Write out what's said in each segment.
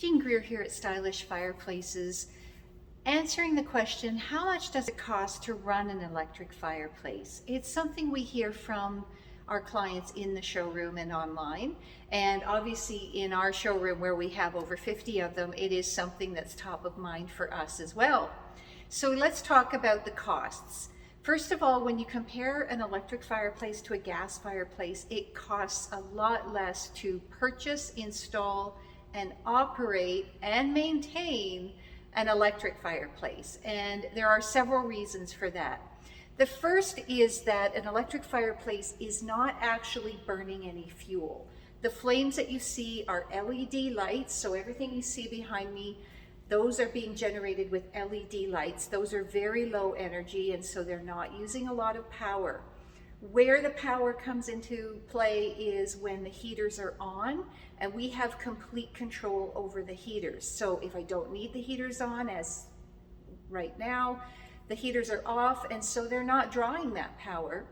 Jean Greer here at Stylish Fireplaces, answering the question, how much does it cost to run an electric fireplace? It's something we hear from our clients in the showroom and online, and obviously in our showroom where we have over 50 of them, it is something that's top of mind for us as well. So let's talk about the costs. First of all, when you compare an electric fireplace to a gas fireplace, it costs a lot less to purchase, install, and operate and maintain an electric fireplace. And there are several reasons for that. The first is that an electric fireplace is not actually burning any fuel. The flames that you see are LED lights, so everything you see behind me, those are being generated with LED lights. Those are very low energy, and so they're not using a lot of power. Where the power comes into play is when the heaters are on, and we have complete control over the heaters. So if I don't need the heaters on, as right now, the heaters are off, and so they're not drawing that power.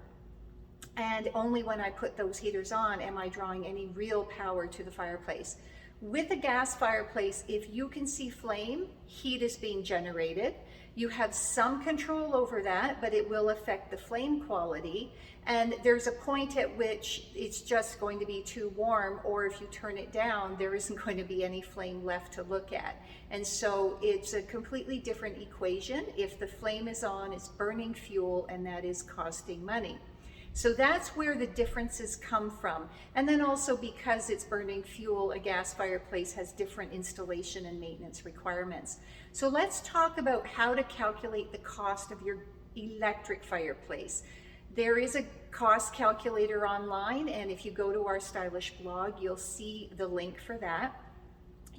And only when I put those heaters on am I drawing any real power to the fireplace. With a gas fireplace, if you can see flame, heat is being generated. You have some control over that, but it will affect the flame quality. And there's a point at which it's just going to be too warm, or if you turn it down, there isn't going to be any flame left to look at. And so it's a completely different equation. If the flame is on, it's burning fuel, and that is costing money. So that's where the differences come from. And then also because it's burning fuel, a gas fireplace has different installation and maintenance requirements. So let's talk about how to calculate the cost of your electric fireplace. There is a cost calculator online, and if you go to our Stylish blog, you'll see the link for that.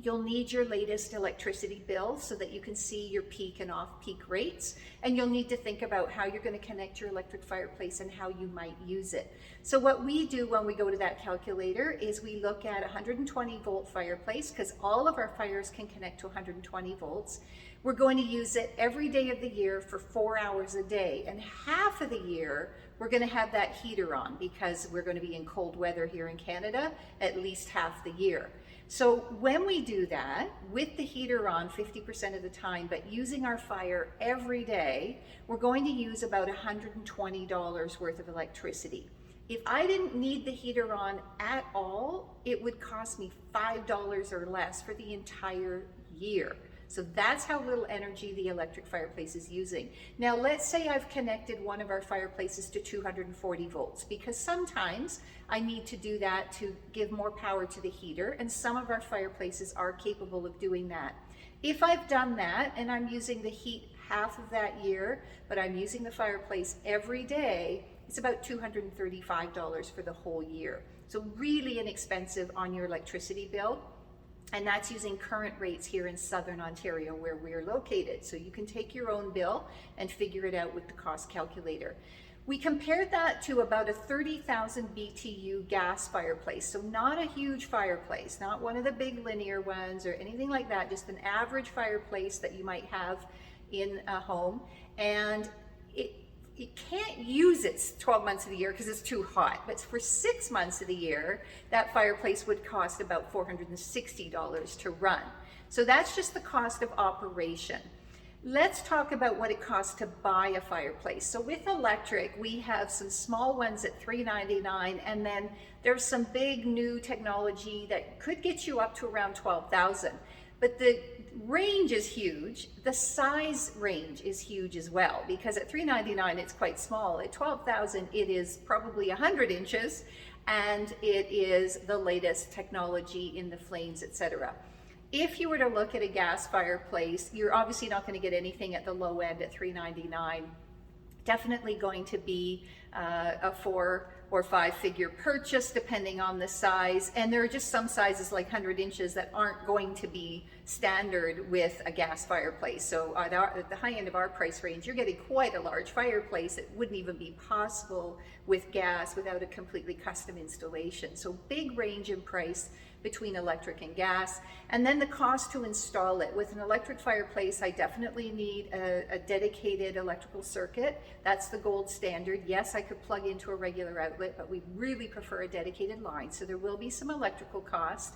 You'll need your latest electricity bill so that you can see your peak and off-peak rates, and you'll need to think about how you're going to connect your electric fireplace and how you might use it. So what we do when we go to that calculator is we look at a 120 volt fireplace, because all of our fires can connect to 120 volts. We're going to use it every day of the year for 4 hours a day, and half of the year we're going to have that heater on because we're going to be in cold weather here in Canada at least half the year. So when we do that, with the heater on 50% of the time, but using our fire every day, we're going to use about $120 worth of electricity. If I didn't need the heater on at all, it would cost me $5 or less for the entire year. So that's how little energy the electric fireplace is using. Now let's say I've connected one of our fireplaces to 240 volts, because sometimes I need to do that to give more power to the heater, and some of our fireplaces are capable of doing that. If I've done that and I'm using the heat half of that year, but I'm using the fireplace every day, it's about $235 for the whole year. So really inexpensive on your electricity bill. And that's using current rates here in Southern Ontario where we're located. So you can take your own bill and figure it out with the cost calculator. We compared that to about a 30,000 BTU gas fireplace. So not a huge fireplace, not one of the big linear ones or anything like that, just an average fireplace that you might have in a home. And it can't use it 12 months of the year because it's too hot, but for 6 months of the year, that fireplace would cost about $460 to run. So that's just the cost of operation. Let's talk about what it costs to buy a fireplace. So with electric, we have some small ones at $399, and then there's some big new technology that could get you up to around $12,000. But the range is huge. The size range is huge as well, because at $399 it's quite small. At $12,000 it is probably 100 inches, and it is the latest technology in the flames, etc. If you were to look at a gas fireplace, you're obviously not going to get anything at the low end at $399. Definitely going to be a 4 or 5 figure purchase depending on the size, and there are just some sizes like 100 inches that aren't going to be standard with a gas fireplace. So at the high end of our price range, you're getting quite a large fireplace. It wouldn't even be possible with gas without a completely custom installation. So big range in price between electric and gas. And then the cost to install it. With an electric fireplace, I definitely need a dedicated electrical circuit. That's the gold standard. Yes, I could plug into a regular outlet, but we really prefer a dedicated line. So there will be some electrical cost.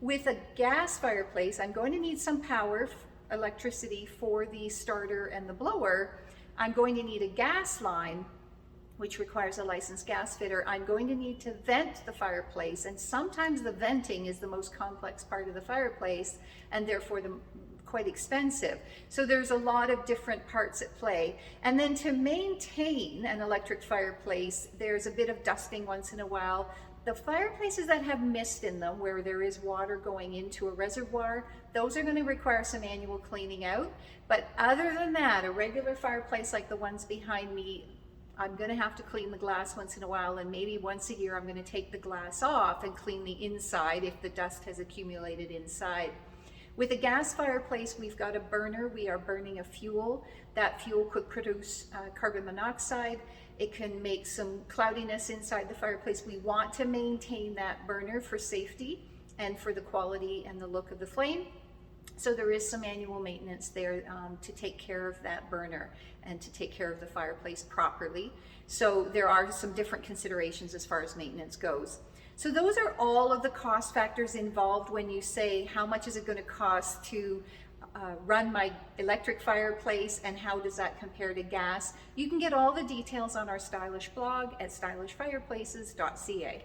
With a gas fireplace, I'm going to need some power, electricity for the starter and the blower. I'm going to need a gas line, which requires a licensed gas fitter. I'm going to need to vent the fireplace, and sometimes the venting is the most complex part of the fireplace and therefore quite expensive. So there's a lot of different parts at play. And then to maintain an electric fireplace, there's a bit of dusting once in a while. The fireplaces that have mist in them, where there is water going into a reservoir, those are going to require some annual cleaning out. But other than that, a regular fireplace like the ones behind me, I'm going to have to clean the glass once in a while, and maybe once a year I'm going to take the glass off and clean the inside if the dust has accumulated inside. With a gas fireplace, we've got a burner. We are burning a fuel. That fuel could produce carbon monoxide. It can make some cloudiness inside the fireplace. We want to maintain that burner for safety and for the quality and the look of the flame. So there is some annual maintenance there to take care of that burner and to take care of the fireplace properly. So there are some different considerations as far as maintenance goes. So those are all of the cost factors involved when you say how much is it going to cost to run my electric fireplace and how does that compare to gas. You can get all the details on our stylish blog at stylishfireplaces.ca.